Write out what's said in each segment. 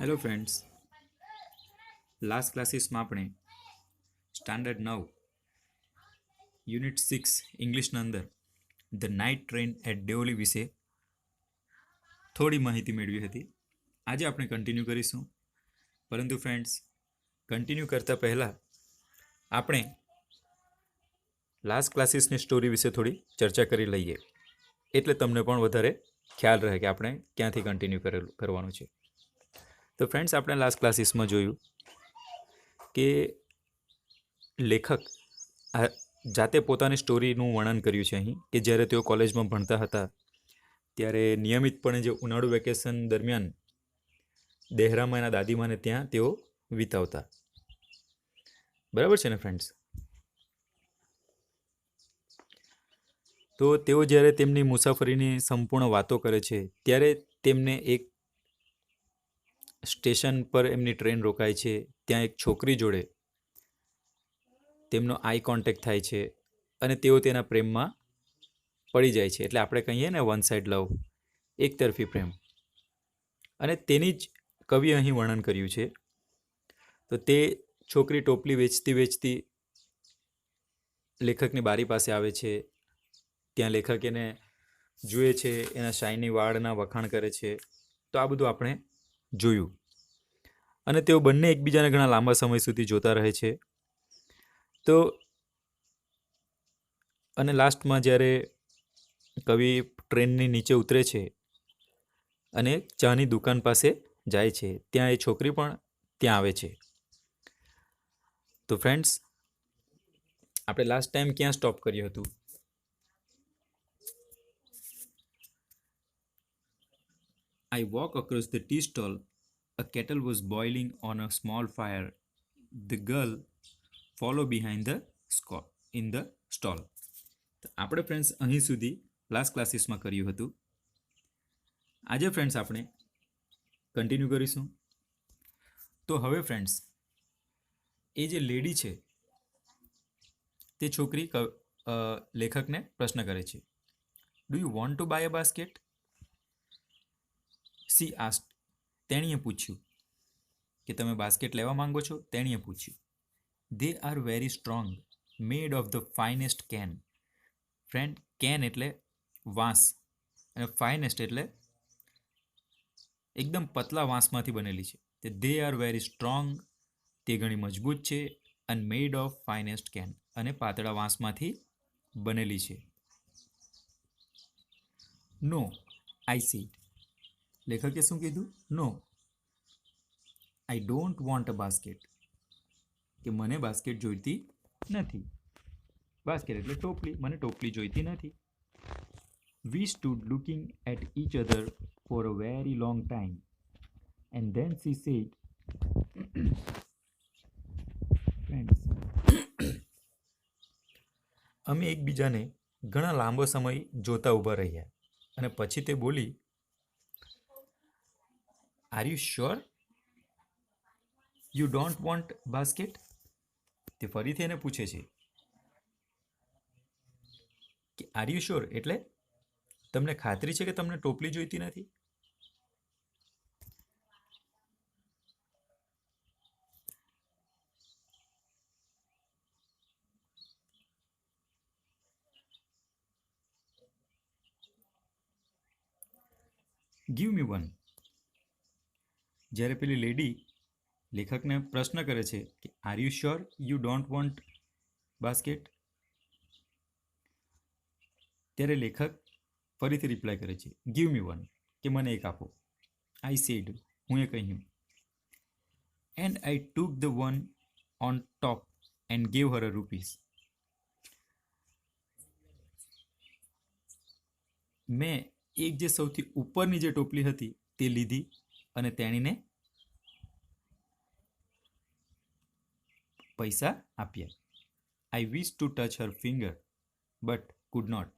Hello friends, last ક્લાસીસમાં આપણે standard 9 unit 6 ઇંગ્લિશના અંદર the night train at Deoli વિશે થોડી માહિતી મેળવી હતી. આજે આપણે કન્ટિન્યુ કરીશું, પરંતુ ફ્રેન્ડ્સ કન્ટિન્યુ કરતાં પહેલાં આપણે લાસ્ટ ક્લાસીસની સ્ટોરી વિશે થોડી ચર્ચા કરી લઈએ, એટલે તમને પણ વધારે ખ્યાલ રહે કે આપણે ક્યાંથી કન્ટિન્યુ કરવાનું છે. તો ફ્રેન્ડ્સ, આપણે લાસ્ટ ક્લાસીસમાં જોયું કે લેખક જાતે પોતાની સ્ટોરીનું વર્ણન કર્યું છે અહીં, કે જ્યારે તેઓ કોલેજમાં ભણતા હતા ત્યારે નિયમિતપણે જે ઉનાળુ વેકેશન દરમિયાન દેહરામાં એના દાદીમાને ત્યાં તેઓ વિતાવતા. બરાબર છે ને ફ્રેન્ડ્સ? તો તેઓ જ્યારે તેમની મુસાફરીની સંપૂર્ણ વાતો કરે છે ત્યારે તેમને એક સ્ટેશન પર એમની ટ્રેન રોકાય છે. ત્યાં એક છોકરી જોડે તેમનો આઈ કોન્ટેક્ટ થાય છે અને તેઓ તેના પ્રેમમાં પડી જાય છે. એટલે આપણે કહીએ ને વન સાઇડ લવ, એક તરફી પ્રેમ. અને તેની જ કવિ અહીં વર્ણન કર્યું છે. તો તે છોકરી ટોપલી વેચતી વેચતી લેખકની બારી પાસે આવે છે. ત્યાં લેખક એને જુએ છે, એના શાઇની વાળના વખાણ કરે છે. તો આ બધું આપણે જોયું. અને તેઓ બંને એકબીજાને ઘણા લાંબા સમય સુધી જોતા રહે છે. તો અને લાસ્ટમાં જ્યારે કવિ ટ્રેનની નીચે ઉતરે છે અને ચાની દુકાન પાસે જાય છે, ત્યાં એ છોકરી પણ ત્યાં આવે છે. તો ફ્રેન્ડ્સ, આપણે લાસ્ટ ટાઈમ ક્યાં સ્ટોપ કર્યું હતું? I walk across the tea stall. A kettle was boiling on a small fire. The girl follow behind the in the stall. તો આપણે ફ્રેન્ડ્સ અહીં સુધી લાસ્ટ ક્લાસીસમાં કર્યું હતું. આજે ફ્રેન્ડ્સ આપણે કન્ટિન્યુ કરીશું. તો હવે ફ્રેન્ડ્સ, એ જે લેડી છે તે છોકરી લેખકને પ્રશ્ન કરે છે, do you want to buy a basket? She asked. તેણીએ પૂછ્યું કે તમે બાસ્કેટ લેવા માંગો છો? તેણીએ પૂછ્યું. They are very strong, made of the finest can. Friend, can એટલે વાંસ અને ફાઇનેસ્ટ એટલે એકદમ પતલા વાંસમાંથી બનેલી છે. તે દે આર વેરી સ્ટ્રોંગ, તે ઘણી મજબૂત છે. અને મેડ ઓફ ફાઇનેસ્ટ કેન, અને પાતળા વાંસમાંથી બનેલી છે. No, I said. લેખકે શું કીધું? No, I don't want a basket. કે મને બાસ્કેટ જોઈતી નથી. બાસ્કેટ એટલે ટોપલી, મને ટોપલી જોઈતી નથી. We stood looking at each other for a very long time, and then she said, friends, અમે એકબીજાને ઘણા લાંબો સમય જોતા ઊભા રહ્યા, અને પછી તે બોલી, are you sure you don't want basket? તે ફરીથી એને પૂછે છે કે આર યુ શ્યોર એટલે તમને ખાતરી છે કે તમને ટોપલી જોઈતી નથી? Give me one. જ્યારે પેલી લેડી લેખકને પ્રશ્ન કરે છે કે are you sure you don't want basket, ત્યારે લેખક ફરીથી રિપ્લાય કરે છે, ગીવ મી વન, કે મને એક આપો. આઈ સેડ, હું એ કહ્યું. And I took the one on top and gave Har a rupees. મેં એક જે સૌથી ઉપરની જે ટોપલી હતી તે લીધી અને તેણીને પૈસા આપ્યા. I wish to touch her finger but could not.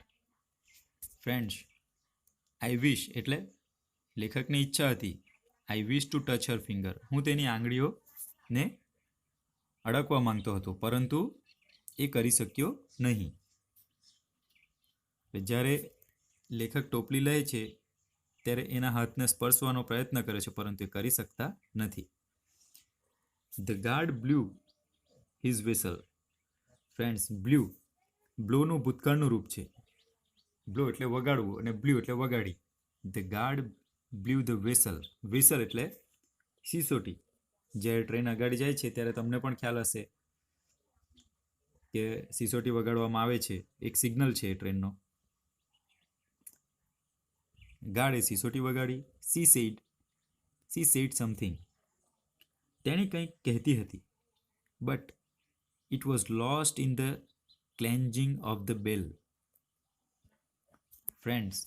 Friends, I wish એટલે લેખકની ઈચ્છા હતી. I wish to touch her finger, હું તેની આંગળીઓને અડકવા માંગતો હતો, પરંતુ એ કરી શક્યો નહીં. જ્યારે લેખક ટોપલી લે છે ત્યારે એના હાથને સ્પર્શવાનો પ્રયત્ન કરે છે, પરંતુ એ કરી શકતા નથી. The guard blew his whistle. Friends, બ્લોનું ભૂતકાળનું રૂપ છે. બ્લો એટલે વગાડવું અને બ્લુ એટલે વગાડી. The guard blew the whistle એટલે સિસોટી. જ્યારે ટ્રેન આગળ જાય છે ત્યારે તમને પણ ખ્યાલ હશે કે સિસોટી વગાડવામાં આવે છે, એક સિગ્નલ છે એ ટ્રેનનો. ગાર્ડે સિસોટી વગાડી. She said something. તેણી કંઈક કહેતી હતી. But it was lost in the clanging of the bell. Friends,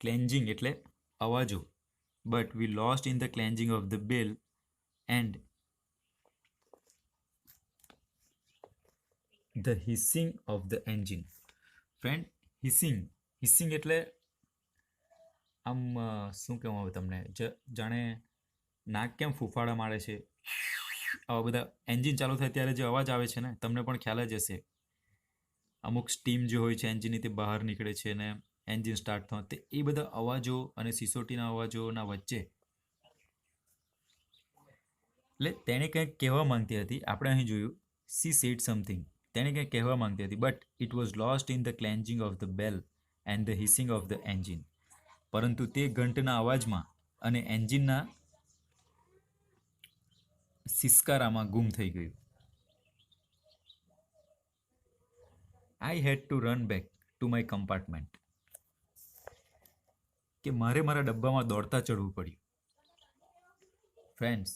clanging એટલે અવાજો. But we lost in the clanging of the bell and the hissing of the engine. Friend, hissing એટલે આમ શું કહેવું હવે તમને, જાણે નાક કેમ ફૂફાડા મારે છે, આવા બધા એન્જિન ચાલુ થાય ત્યારે જે અવાજ આવે છે ને, તમને પણ ખ્યાલ જ હશે. અમુક સ્ટીમ જે હોય છે એન્જિનની તે બહાર નીકળે છે ને એન્જિન સ્ટાર્ટ થવા, તે એ બધા અવાજો અને સિસોટીના અવાજોના વચ્ચે એટલે તેણે કંઈક કહેવા માંગતી હતી. આપણે અહીં જોયું સી સેડ સમથિંગ. તેણે કંઈક કહેવા માંગતી હતી. But it was lost in the clanging of the bell and the hissing of the engine. પરંતુ તે ઘંટના અવાજમાં અને એન્જિનના સિસકારામાં ગુમ થઈ ગયું. I had to run back to my compartment. કે મારે મારા ડબ્બામાં દોડતા ચડવું પડ્યું. ફ્રેન્ડ્સ,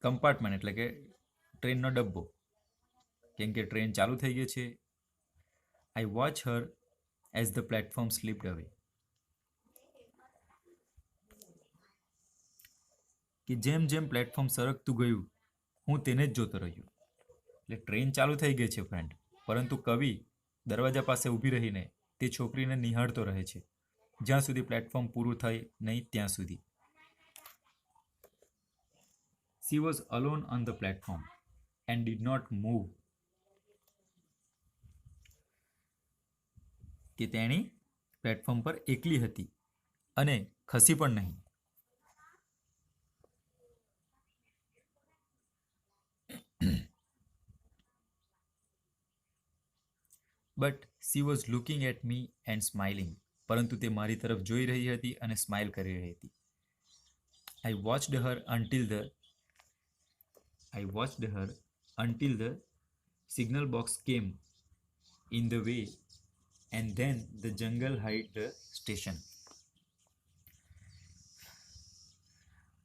કમ્પાર્ટમેન્ટ એટલે કે ટ્રેનનો ડબ્બો, કેમ કે ટ્રેન ચાલુ થઈ ગઈ છે. આઈ watch Har as the platform slipped અવે. કે જેમ જેમ પ્લેટફોર્મ સરકતું ગયું હું તેને જ જોતો રહ્યો. એટલે ટ્રેન ચાલુ થઈ ગઈ છે ફ્રેન્ડ, પરંતુ કવિ દરવાજા પાસે ઊભી રહીને તે છોકરીને નિહાળતો રહે છે જ્યાં સુધી પ્લેટફોર્મ પૂરું થાય નહીં ત્યાં સુધી. She was alone on the platform and did not move. કે તેણી પ્લેટફોર્મ પર એકલી હતી અને ખસી પણ નહીં. But she was looking at me and smiling. પરંતુ તે મારી તરફ જોઈ રહી હતી અને સ્માઇલ કરી રહી હતી. I watched her until the signal box came in the way and then the jungle hid the station.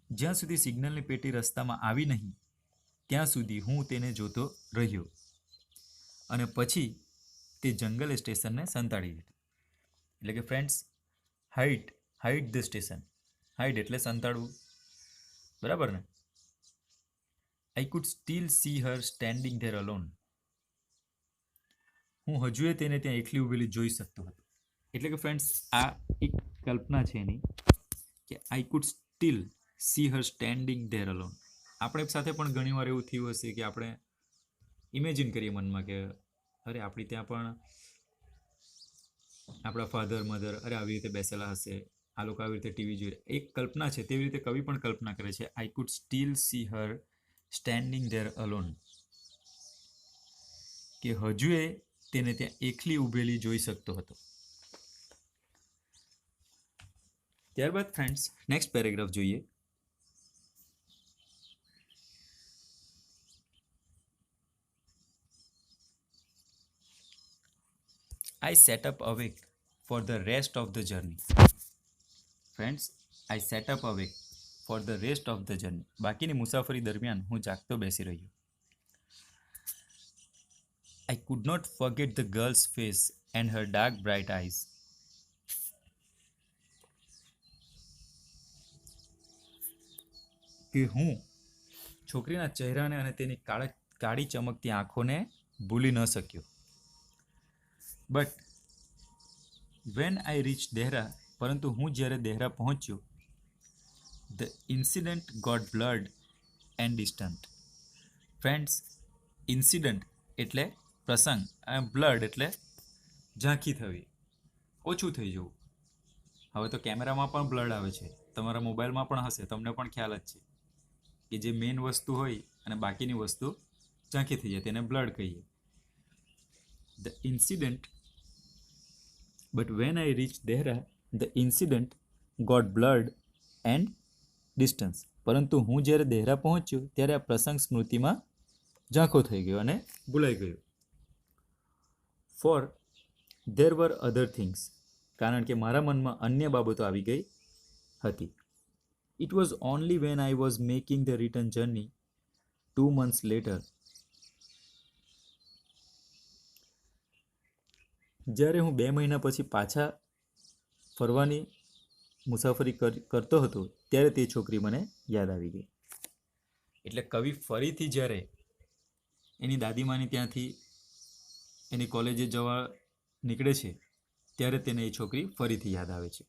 જ્યાં સુધી સિગ્નલની પેટી રસ્તામાં આવી નહીં ત્યાં સુધી હું તેને જોતો રહ્યો અને પછી તે જંગલે સ્ટેશનને સંતાડી દીધું. એટલે કે friends, hide the station. Hide એટલે સંતાડવું, બરાબર ને? I could steel C Har standing there alone. હું હજુએ તેને ત્યાં એકલી ઊભેલી જોઈ શકતો હતો. એટલે કે ફ્રેન્ડ્સ, આ એક કલ્પના છે એની કે I could steel C Har standing there alone. આપણે સાથે પણ ઘણીવાર એવું થયું હશે કે આપણે ઇમેજિન કરીએ મનમાં કે અરે આપણી ત્યાં પણ આપણા ફાધર મધર આવી રીતે બેસેલા હશે, આ લોકો આવી રીતે ટીવી જોઈ. એક કલ્પના છે, તેવી રીતે કવિ પણ કલ્પના કરે છે. I could steel C Har standing there alone. કે હજુએ તેને ત્યાં એકલી ઊભેલી જોઈ શકતો હતો. ત્યારબાદ ફ્રેન્ડ્સ નેક્સ્ટ પેરેગ્રાફ જોઈએ. I sat up awake for the rest of the journey. Friends, I sat up awake for the rest of the journey. બાકીની મુસાફરી દરમિયાન હું જાગતો બેસી રહ્યો. I could not forget the girl's face and her dark bright eyes. કે હું છોકરીના ચહેરાને અને તેની કાળી ચમકતી આંખોને ભૂલી ન શક્યો. But when I reach Dehra, પરંતુ હું જ્યારે દેહરા પહોંચ્યો, the incident got blood and distant. Friends, incident એટલે પ્રસંગ અને બ્લડ એટલે ઝાંખી થવી, ઓછું થઈ જવું. હવે તો કેમેરામાં પણ બ્લડ આવે છે, તમારા મોબાઈલમાં પણ હશે, તમને પણ ખ્યાલ જ છે કે જે મેઇન વસ્તુ હોય અને બાકીની વસ્તુ ઝાંખી થઈ જાય તેને બ્લડ કહીએ. The incident but when I reach Dehra the incident got blood and distance. પરંતુ હું જ્યારે દેહરા પહોંચ્યો ત્યારે આ પ્રસંગ સ્મૃતિમાં ઝાંખો થઈ ગયો અને ભૂલાઈ ગયો. Four there were other things, કારણ કે મારા મનમાં અન્ય બાબતો આવી ગઈ હતી. It was only when I was making the return journey 2 months letter, જ્યારે હું 2 મહિના પછી પાછા ફરવાની મુસાફરી કરતો હતો ત્યારે તે છોકરી મને યાદ આવી ગઈ. એટલે કવિ ફરીથી જ્યારે એની દાદીમાની ત્યાંથી એની કોલેજે જવા નીકળે છે ત્યારે તેને એ છોકરી ફરીથી યાદ આવે છે.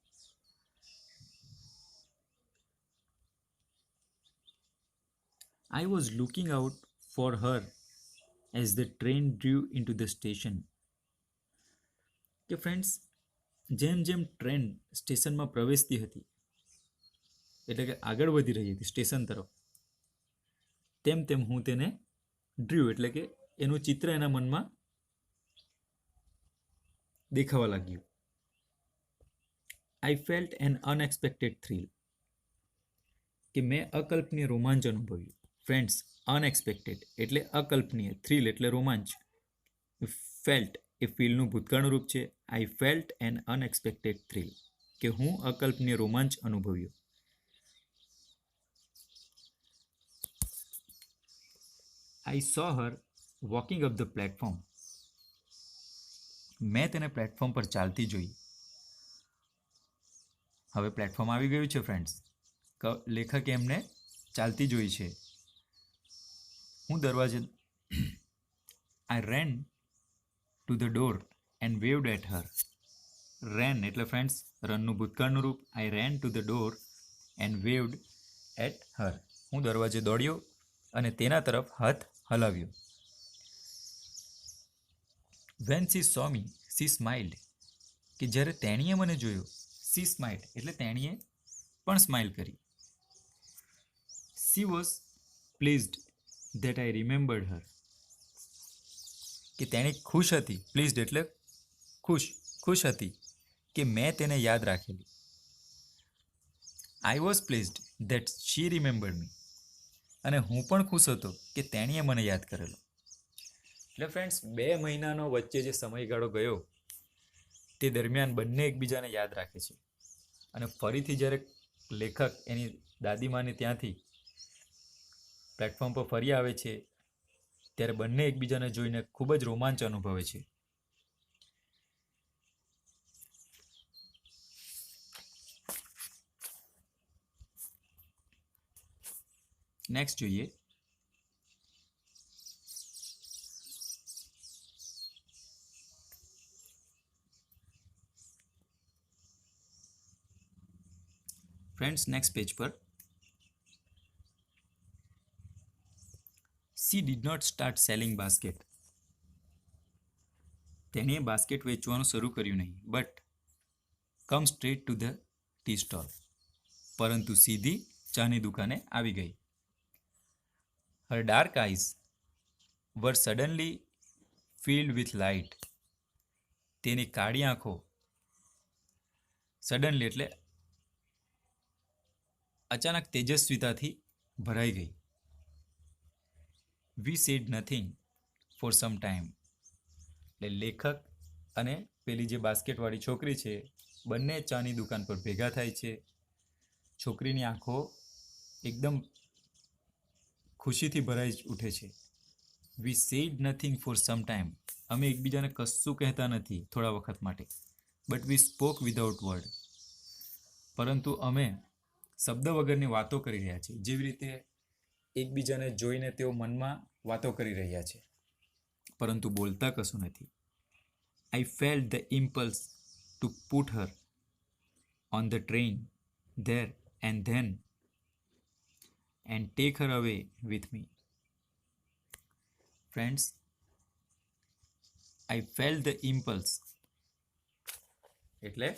I was looking out for her as the train drew into the station. કે ફ્રેન્ડ્સ, જેમ જેમ ટ્રેન સ્ટેશનમાં પ્રવેશતી હતી, એટલે કે આગળ વધી રહી હતી સ્ટેશન તરફ, તેમ તેમ હું તેને ડ્ર્યુ એટલે કે એનું ચિત્ર એના મનમાં દેખાવા લાગ્યું. I felt an unexpected thrill, કે મેં અકલ્પનીય રોમાંચ અનુભવ્યું. ફ્રેન્ડ્સ, અનએક્સપેક્ટેડ એટલે અકલ્પનીય, થ્રીલ એટલે રોમાંચ. ફેલ્ટ એ ફીલનું ભૂતકાળનું રૂપ છે. I felt an unexpected thrill, કે હું અકલ્પનીય રોમાંચ અનુભવ્યો. I saw her walking up the platform, મેં તેને પ્લેટફોર્મ પર ચાલતી જોઈ. હવે પ્લેટફોર્મ આવી ગયું છે ફ્રેન્ડ્સ, લેખકે એમને ચાલતી જોઈ છે. હું દરવાજે I ran to the door and waved at her. Ran એટલે ફ્રેન્ડ્સ રનનું ભૂતકાળનું રૂપ. I ran to the door and waved at her, હું દરવાજે દોડ્યો અને તેના તરફ હાથ હલાવ્યો. When she saw me she smiled, કે જ્યારે તેણીએ મને જોયો, સી સ્માઇલ્ડ એટલે તેણીએ પણ સ્માઇલ કરી. She was pleased that I remembered her, કે તેણી ખુશ હતી. પ્લીઝડ એટલે ખુશ હતી કે મેં તેને યાદ રાખેલી. I was pleased that she remembered me, અને હું પણ ખુશ હતો કે તેણીએ મને યાદ કરેલો. એટલે ફ્રેન્ડ્સ, 2 મહિનાનો વચ્ચે જે સમયગાળો ગયો તે દરમિયાન બંને એકબીજાને યાદ રાખે છે. અને ફરીથી જ્યારે લેખક એની દાદીમાને ત્યાંથી પ્લેટફોર્મ પર ફરી આવે છે ત્યારે બંને એકબીજાને જોઈને ખૂબ જ રોમાંચ અનુભવે છે. નેક્સ્ટ જોઈએ. ફ્રેન્ડ્સ, નેક્સ્ટ પેજ પર She did not start selling basket. તેણીએ બાસ્કેટ વેચવાનું શરૂ કર્યું નહીં. But come straight to the tea stall, પરંતુ સીધી ચાની દુકાને આવી ગઈ. Her dark eyes were suddenly filled with light, તેની કાળી આંખો સડનલી એટલે અચાનક તેજસ્વીતાથી ભરાઈ ગઈ. We said nothing for some time, એટલે લેખક અને પેલી જે બાસ્કેટવાળી છોકરી છે બંને ચાની દુકાન પર ભેગા થાય છે. છોકરીની આંખો એકદમ ખુશીથી ભરાઈ ઉઠે છે. We said nothing for some time, અમે એકબીજાને કશું કહેતા નથી થોડા વખત માટે. But we spoke without word, પરંતુ અમે શબ્દ વગરની વાતો કરી રહ્યા છીએ. જેવી રીતે એકબીજાને જોઈને તેઓ મનમાં વાતો કરી રહ્યા છે પરંતુ બોલતા કશું નથી. આઈ felt the impulse to put her on the train there and then and take her away with me. Friends, I felt the impulse એટલે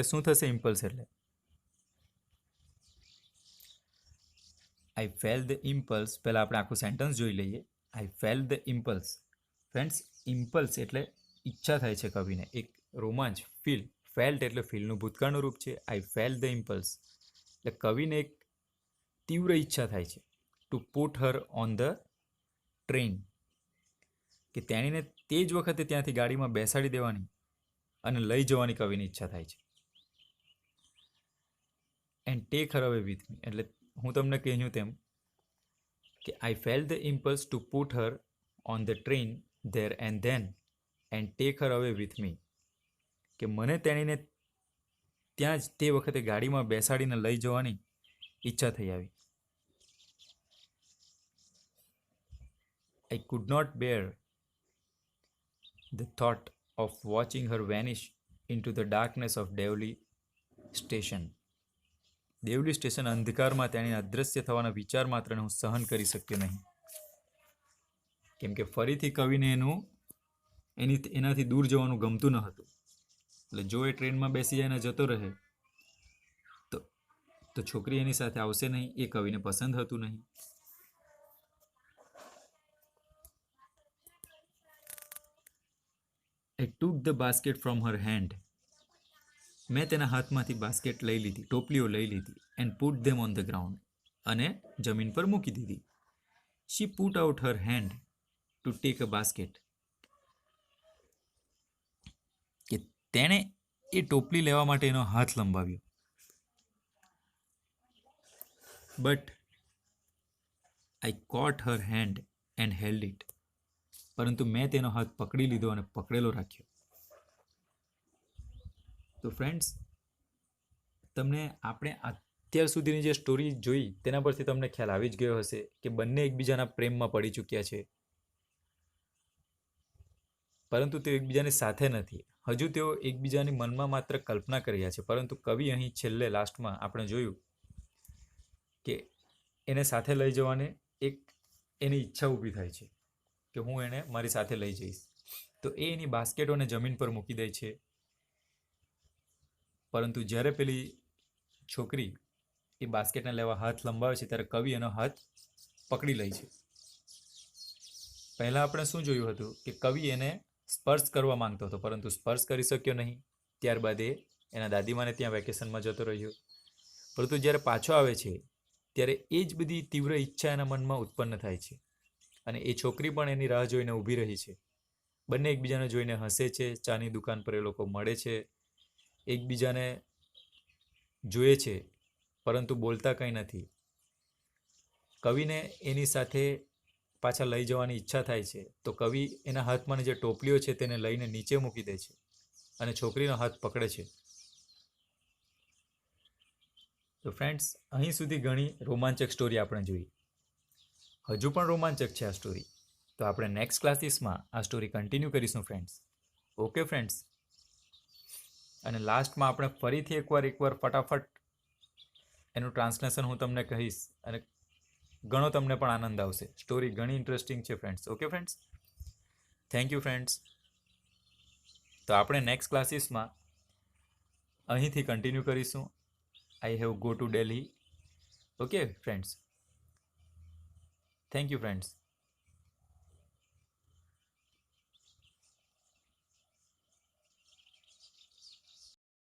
શું થશે ઇમ્પલ્સ એટલે આઈ ફેલ ધ ઇમ્પલ્સ. પહેલાં આપણે આખું સેન્ટન્સ જોઈ લઈએ. I felt the impulse. Friends, impulse એટલે ઈચ્છા થાય છે કવિને, એક રોમાંચ, ફીલ. ફેલ્ટ એટલે ફીલનું ભૂતકાળનું રૂપ છે. આઈ ફેલ ધ ઇમ્પલ્સ એટલે કવિને એક તીવ્ર ઈચ્છા થાય છે two put her on the train, કે તેણીને તે જ વખતે ત્યાંથી ગાડીમાં બેસાડી દેવાની અને લઈ જવાની કવિની ઈચ્છા થાય છે. And take her away with મી એટલે હું તમને કહ્યું તેમ કે I felt the impulse to put her on the train there and then and take her away with મી, કે મને તેણીને ત્યાં જ તે વખતે ગાડીમાં બેસાડીને લઈ જવાની ઈચ્છા થઈ આવી. I could not bear the thought of watching her vanish into the darkness of Devli station. Devli station અંધકારમાં તેની અદૃશ્ય થવાના વિચાર માત્રને હું સહન કરી શક્યો નહીં. કેમ કે ફરીથી કવિને એનાથી દૂર જવાનું ગમતું ન હતું. એટલે જો એ ટ્રેનમાં બેસી જાય ને જતો રહે તો છોકરી એની સાથે આવશે નહીં, એ કવિને પસંદ હતું નહીં. I took the basket from her hand. મેં તેના હાથમાંથી બાસ્કેટ લઈ લીધી, ટોપલીઓ લઈ લીધી. And put them on the ground અને જમીન પર મૂકી દીધી. She put out her hand to take a basket, કે તેણે એ ટોપલી લેવા માટે એનો હાથ લંબાવ્યો. But I caught her hand and held it, પરંતુ મેં તેનો હાથ પકડી લીધો અને પકડેલો રાખ્યો. તો ફ્રેન્ડ્સ, તમને આપણે અત્યાર સુધીની જે સ્ટોરી જોઈ તેના પરથી તમને ખ્યાલ આવી જ ગયો હશે કે બંને એકબીજાના પ્રેમમાં પડી ચૂક્યા છે, પરંતુ તેઓ એકબીજાની સાથે નથી. હજુ તેઓ એકબીજાની મનમાં માત્ર કલ્પના કરી રહ્યા છે. પરંતુ કવિ અહીં છેલ્લે લાસ્ટમાં આપણે જોયું કે એને સાથે લઈ જવાને એક એની ઈચ્છા ઊભી થાય છે કે હું એને મારી સાથે લઈ જઈશ. તો એ એની બાસ્કેટોને જમીન પર મૂકી દે છે. પરંતુ જ્યારે પેલી છોકરી એ બાસ્કેટને લેવા હાથ લંબાવે છે ત્યારે કવિ એનો હાથ પકડી લે છે. પહેલાં આપણે શું જોયું હતું કે કવિ એને સ્પર્શ કરવા માંગતો હતો, પરંતુ સ્પર્શ કરી શક્યો નહીં. ત્યારબાદ એ એના દાદીમાને ત્યાં વેકેશનમાં જતો રહ્યો. પરંતુ જ્યારે પાછો આવે છે ત્યારે એ જ બધી તીવ્ર ઈચ્છા એના મનમાં ઉત્પન્ન થાય છે અને એ છોકરી પણ એની રાહ જોઈને ઊભી રહી છે. બંને એકબીજાને જોઈને હસે છે. ચાની દુકાન પર એ લોકો મળે છે, એકબીજાને જોઈએ છે, પરંતુ બોલતા કંઈ નથી. કવિને એની સાથે પાછા લઈ જવાની ઈચ્છા થાય છે તો કવિ એના હાથમાં જે ટોપલીઓ છે તેને લઈને નીચે મૂકી દે છે અને છોકરીનો હાથ પકડે છે. તો ફ્રેન્ડ્સ, અહીં સુધી ઘણી રોમાંચક સ્ટોરી આપણે જોઈ. હજુ પણ રોમાંચક છે આ સ્ટોરી, તો આપણે નેક્સ્ટ ક્લાસીસમાં આ સ્ટોરી કન્ટિન્યુ કરીશું ફ્રેન્ડ્સ. ઓકે ફ્રેન્ડ્સ, અને લાસ્ટમાં આપણે ફરીથી એકવાર ફટાફટ એનું ટ્રાન્સલેશન હું તમને કહીશ અને ઘણો તમને પણ આનંદ આવશે. સ્ટોરી ઘણી ઇન્ટરેસ્ટિંગ છે friends. Okay friends, thank you friends. તો આપણે નેક્સ્ટ ક્લાસીસમાં અહીંથી કન્ટિન્યુ કરીશું. I have go to Delhi. Okay, friends. Thank you, friends.